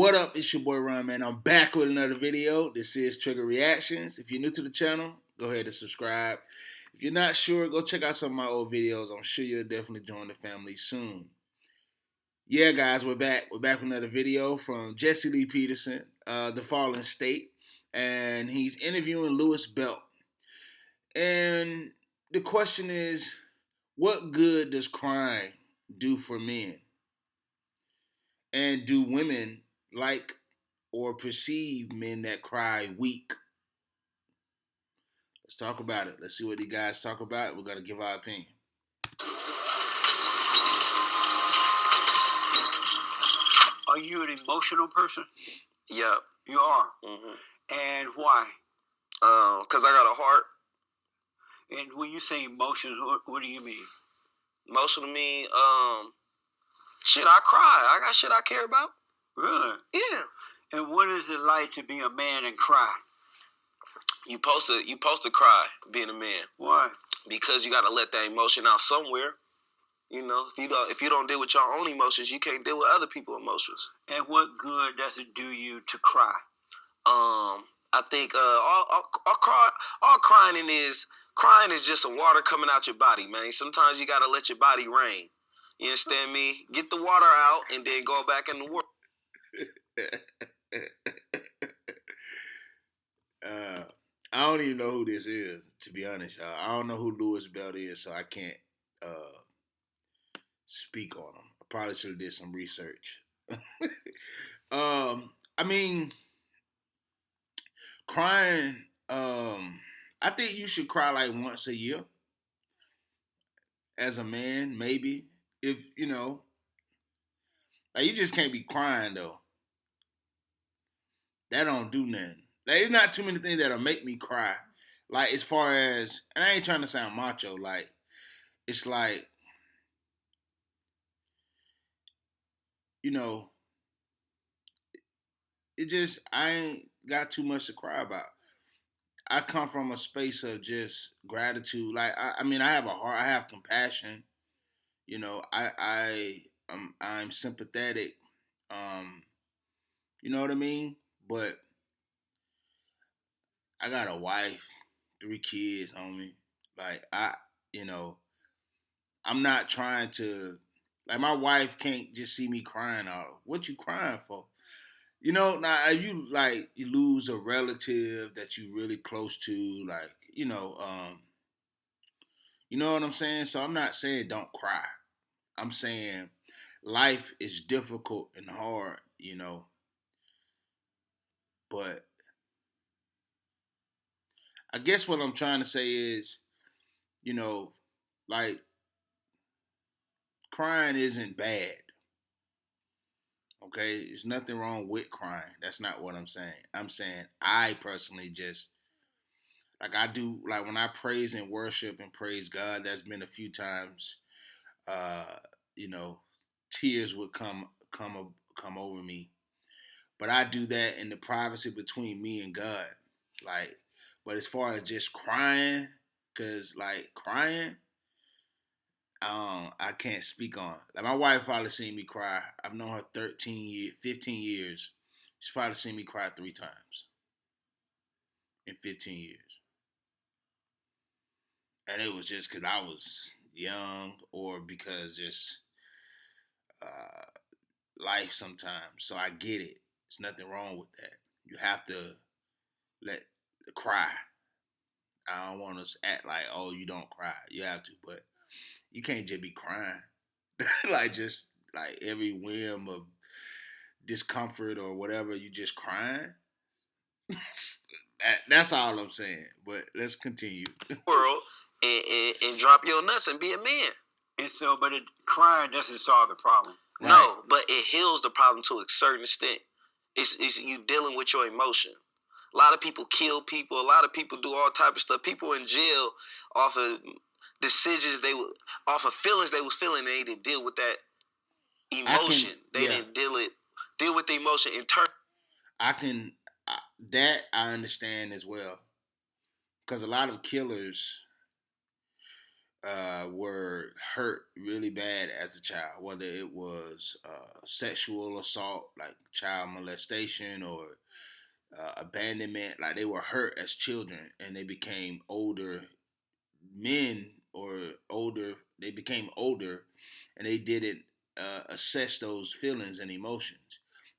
What up? It's your boy Ron, man. I'm back with another video. This is Trigger Reactions. If you're new to the channel, go ahead and subscribe. If you're not sure, go check out some of my old videos. I'm sure you'll definitely join the family soon. Yeah, guys, we're back. We're back with another video from Jesse Lee Peterson, The Fallen State, and he's interviewing Louis Belt. And the question is, what good does crying do for men? And do women like or perceive men that cry weak? Let's talk about it. Let's see what these guys talk about. We're going to give our opinion. Are you an emotional person? Yeah. You are. Mm-hmm. And why? Cause I got a heart. And when you say emotions, what do you mean? Emotional mean, shit, I cry. I got shit I care about. Really? Yeah. And what is it like to be a man and cry? You supposed to cry being a man. Why? Because you gotta let that emotion out somewhere. You know, if you don't deal with your own emotions, you can't deal with other people's emotions. And what good does it do you to cry? I think all crying is just some water coming out your body, man. Sometimes you gotta let your body rain. You understand me? Get the water out and then go back in the world. I don't even know who this is, to be honest, y'all. I don't know who Louis Belt is, so I can't speak on him. I probably should have did some research. I mean, crying, I think you should cry like once a year. As a man, maybe. If, you know, like you just can't be crying, though. That don't do nothing. There's not too many things that'll make me cry. Like, as far as, and I ain't trying to sound macho, like, it's like, you know, it just, I ain't got too much to cry about. I come from a space of just gratitude. Like, I mean, I have a heart, I have compassion. You know, I'm sympathetic. You know what I mean? But I got a wife, 3 kids, homie. Like, you know, I'm not trying to, like, my wife can't just see me crying out. What you crying for? You know, now if you like you lose a relative that you really close to, like, you know what I'm saying? So I'm not saying don't cry. I'm saying life is difficult and hard, you know. But I guess what I'm trying to say is, you know, like, crying isn't bad. Okay? There's nothing wrong with crying. That's not what I'm saying. I'm saying I personally just, like, I do, like, when I praise and worship and praise God, there's been a few times, uh, you know, tears would come over me. But I do that in the privacy between me and God. Like, but as far as just crying, cause like crying, I can't speak on. Like, my wife probably seen me cry. I've known her 13 years, 15 years. She's probably seen me cry 3 times in 15 years. And it was just because I was young, or because just life sometimes. So I get it. There's nothing wrong with that. You have to let cry. I don't want to act like, oh, you don't cry. You have to, but you can't just be crying. Like, just like every whim of discomfort or whatever, you just crying. That's all I'm saying. But let's continue. World and drop your nuts and be a man. And so, but crying doesn't solve the problem. Right. No, but it heals the problem to a certain extent. It's you dealing with your emotion. A lot of people kill people. A lot of people do all type of stuff. People in jail off of decisions off of feelings they was feeling, and they didn't deal with that emotion. They didn't deal with the emotion in turn. That I understand as well, because a lot of killers, were hurt really bad as a child, whether it was sexual assault, like child molestation, or abandonment. Like they were hurt as children, and they became older men or older. They became older, and they didn't assess those feelings and emotions.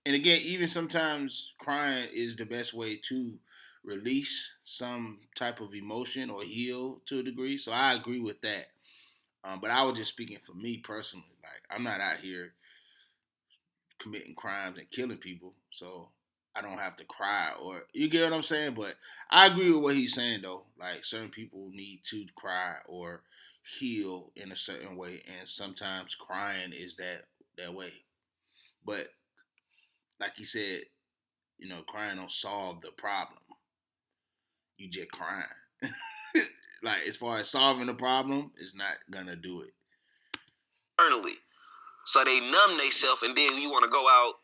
And again, even sometimes crying is the best way to release some type of emotion or heal to a degree. So I agree with that. But I was just speaking for me personally. Like I'm not out here committing crimes and killing people, so I don't have to cry. Or you get what I'm saying? But I agree with what he's saying though. Like certain people need to cry or heal in a certain way, and sometimes crying is that way. But like he said, crying don't solve the problem. You just crying. Like as far as solving the problem, it's not gonna do it. Internally. So they numb themselves, and then you want to go out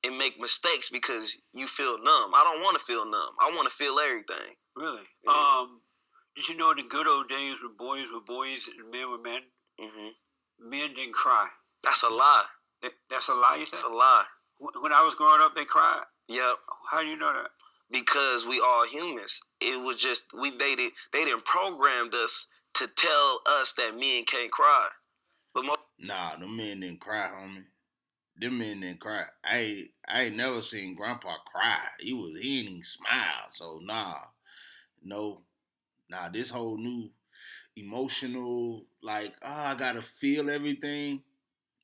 and make mistakes because you feel numb. I don't want to feel numb. I want to feel everything. Really? Yeah. Did you know in the good old days when boys were boys and men were men? Mm-hmm. Men didn't cry. That's a lie. That's a lie, you said? That's a lie. When I was growing up, they cried? Yep. How do you know that? Because we all humans. It was just they didn't programmed us to tell us that men can't cry. But Nah, them men didn't cry, homie. Them men didn't cry. I ain't never seen Grandpa cry. He didn't even smile. So no, this whole new emotional, like, I gotta feel everything.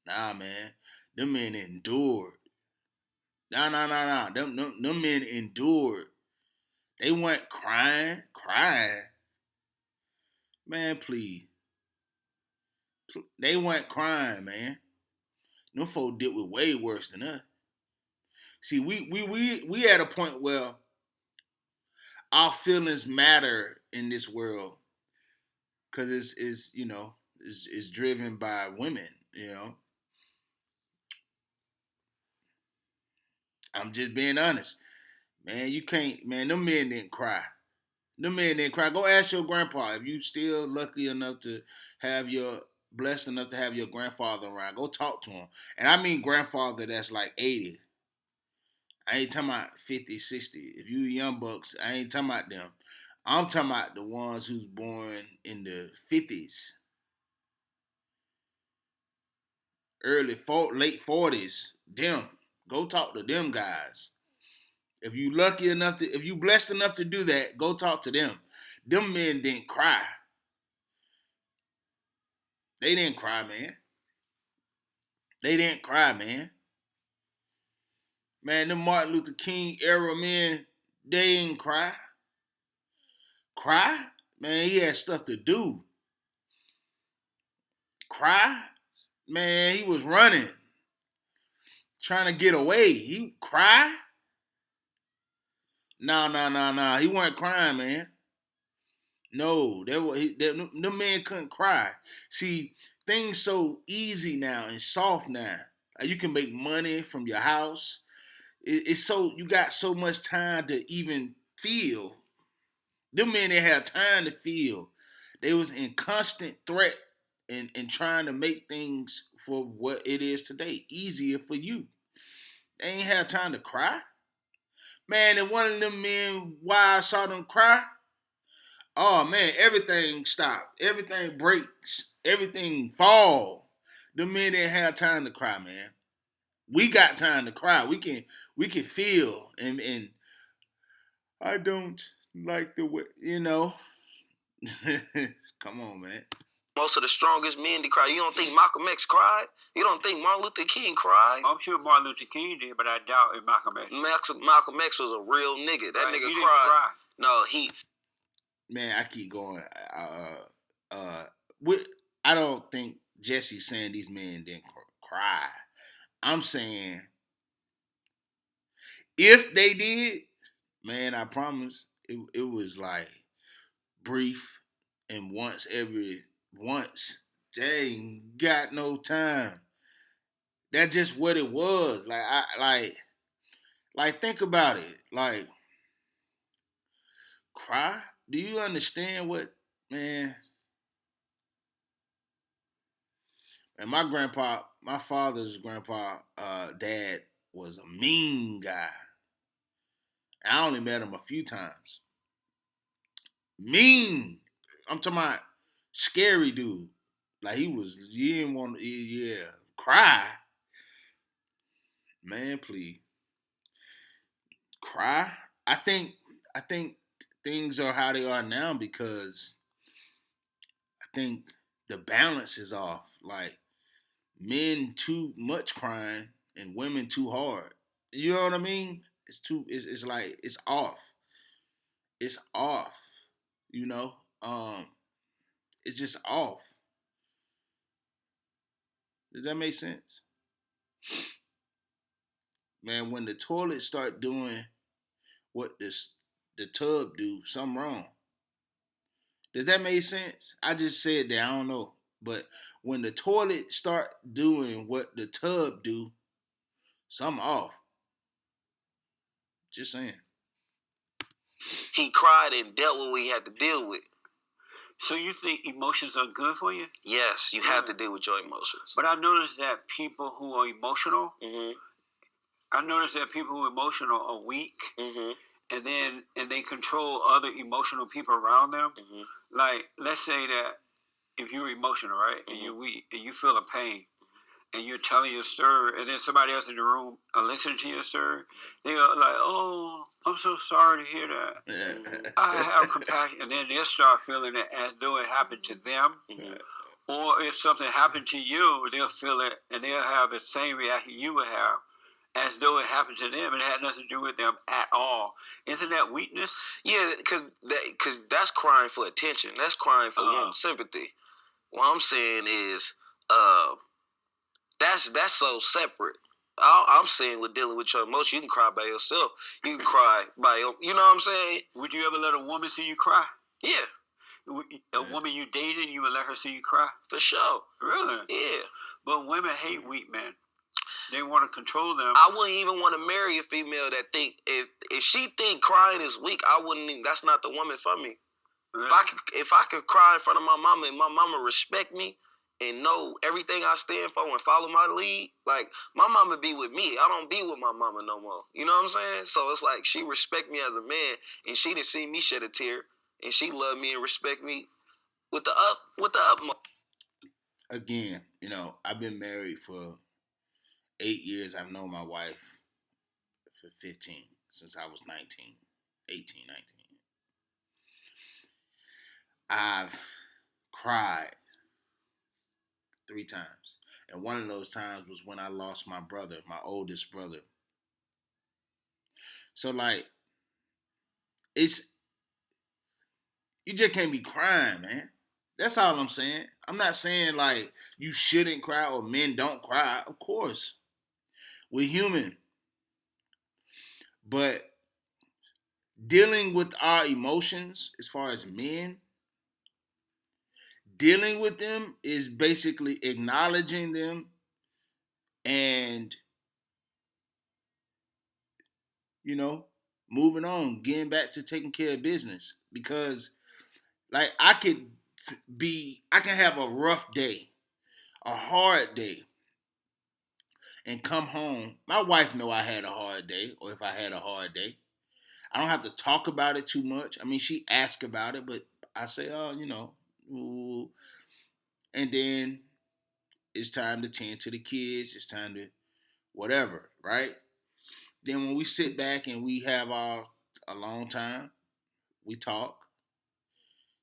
Nah, man, them men endured. Nah. Them men endured. They weren't crying. Man, please. They weren't crying, man. Them folk did with way worse than us. See, we at a point where our feelings matter in this world because it's driven by women. I'm just being honest, man. You can't, man. Them men didn't cry. Them men didn't cry. Go ask your grandpa if you still lucky enough to have your blessed enough to have your grandfather around. Go talk to him, and I mean grandfather that's like 80. I ain't talking about 50, 60. If you young bucks, I ain't talking about them. I'm talking about the ones who's born in the 50s, late 40s. Them. Go talk to them guys. If you blessed enough to do that, go talk to them. Them men didn't cry. They didn't cry, man. They didn't cry, man. Man, them Martin Luther King era men, they didn't cry. Cry? Man, he had stuff to do. Cry? Man, he was running. Trying to get away. He cry? No. He wasn't crying, man. No, the man couldn't cry. See, things so easy now and soft now. Like you can make money from your house. It's so you got so much time to even feel. Them men didn't have time to feel. They was in constant threat and trying to make things for what it is today easier for you. They ain't have time to cry. Man, and one of them men, why I saw them cry, oh man, everything stopped. Everything breaks. Everything fall. The men didn't have time to cry, man. We got time to cry. We can feel and I don't like the way Come on, man. Most of the strongest men to cry. You don't think Malcolm X cried? You don't think Martin Luther King cried? I'm sure Martin Luther King did, but I doubt if Malcolm X. Malcolm X was a real nigga. That right, nigga he cried. Didn't cry. No, Man, I keep going. I don't think Jesse's saying these men didn't cry. I'm saying if they did, man, I promise it was like brief and once. They ain't got no time. That's just what it was. Like think about it. Like cry. Do you understand what, man? And my father's grandpa, dad was a mean guy. I only met him a few times. Mean. I'm talking about scary dude. Like you didn't want to, cry. Man, please. Cry. I think things are how they are now because I think the balance is off. Like men too much crying and women too hard. You know what I mean? It's like it's off. It's off. You know? It's just off. Does that make sense? Man, when the toilet start doing what the tub do, something wrong. Does that make sense? I just said that, I don't know. But when the toilet start doing what the tub do, something off. Just saying. He cried and dealt with what he had to deal with. So you think emotions are good for you? Yes, you have to deal with your emotions. But I noticed that people who are emotional, Mm-hmm. I noticed that people who are emotional are weak, Mm-hmm. and they control other emotional people around them. Mm-hmm. Like, let's say that if you're emotional, right, and you're weak, and you feel a pain, and you're telling your story, and then somebody else in the room are listening to your story, they are like, "Oh, I'm so sorry to hear that. I have compassion," and then they'll start feeling it as though it happened to them. Mm-hmm. Or if something happened to you, they'll feel it, and they'll have the same reaction you would have, as though it happened to them, and it had nothing to do with them at all. Isn't that weakness? Yeah, because that's crying for attention. That's crying for sympathy. What I'm saying is, that's so separate. I'm saying with dealing with your emotions, you can cry by yourself. You can cry by your, you know what I'm saying? Would you ever let a woman see you cry? Yeah. A woman you dated, you would let her see you cry? For sure. Really? Yeah. But women hate weak men. They want to control them. I wouldn't even want to marry a female that think if she think crying is weak, I wouldn't even, that's not the woman for me. Really? If I could cry in front of my mama and my mama respect me and know everything I stand for and follow my lead, like my mama be with me. I don't be with my mama no more. You know what I'm saying? So it's like she respect me as a man, and she didn't see me shed a tear, and she love me and respect me with the utmost. Again, I've been married for 8 years. I've known my wife for 15, since I was 19, 18, 19. I've cried 3 times. And one of those times was when I lost my brother, my oldest brother. So like, you just can't be crying, man. That's all I'm saying. I'm not saying like you shouldn't cry or men don't cry. Of course. We're human. But dealing with our emotions as far as men, dealing with them is basically acknowledging them and, moving on, getting back to taking care of business. Because, like, I can have a rough day, a hard day, and come home. My wife know I had a hard day, or if I had a hard day. I don't have to talk about it too much. I mean, she asks about it, but I say, ooh. And then it's time to tend to the kids. It's time to whatever, right? Then when we sit back and we have a long time, we talk.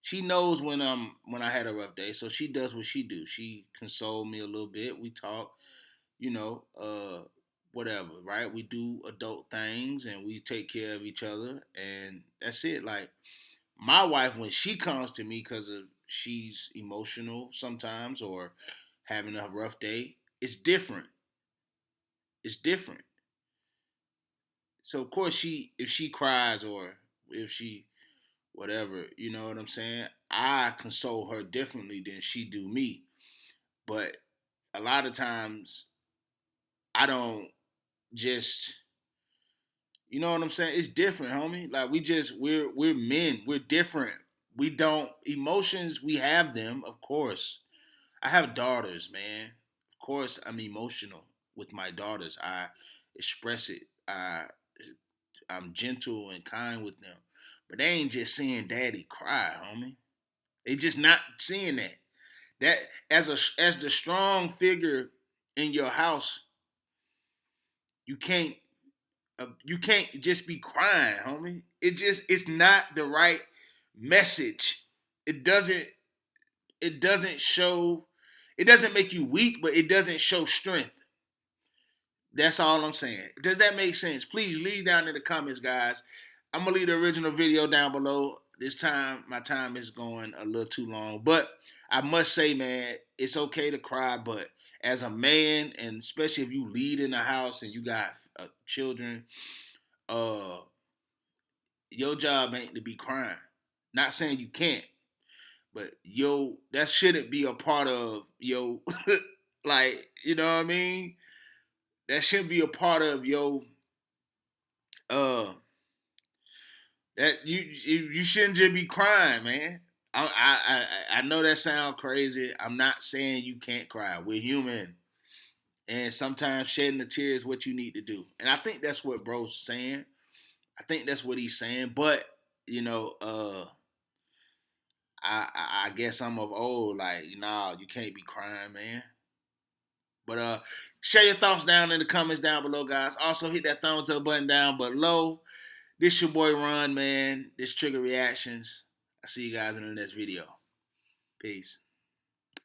She knows when I had a rough day, so she does what she do. She console me a little bit. We talk, whatever, right? We do adult things and we take care of each other, and that's it. Like my wife, when she comes to me because she's emotional sometimes or having a rough day, it's different. It's different. So of course if she cries or if she whatever, you know what I'm saying? I console her differently than she do me. But a lot of times I don't just, you know what I'm saying? It's different, homie. Like we're men. We're different. We don't emotions, we have them, of course. I have daughters, man. course, I'm emotional with my daughters. I express it. I'm gentle and kind with them. But they ain't just seeing daddy cry, homie. They just not seeing that. That as the strong figure in your house, you can't just be crying, homie. It's not the right message. It doesn't show. It doesn't make you weak, but it doesn't show strength. That's all I'm saying. Does that make sense? Please leave down in the comments, guys. I'm gonna leave the original video down below. This time, my time is going a little too long, but I must say, man, it's okay to cry, but as a man, and especially if you lead in the house and you got children, your job ain't to be crying. Not saying you can't, but that shouldn't be a part of like, you know what I mean? That shouldn't be a part of that you shouldn't just be crying, man. I know that sounds crazy. I'm not saying you can't cry. We're human. And sometimes shedding a tear is what you need to do. And I think that's what bro's saying. I think that's what he's saying. But, I guess I'm of old, like, nah, you can't be crying, man. But share your thoughts down in the comments down below, guys. Also, hit that thumbs up button down below. This your boy Ron, man. This Trigger Reactions. I'll see you guys in the next video. Peace.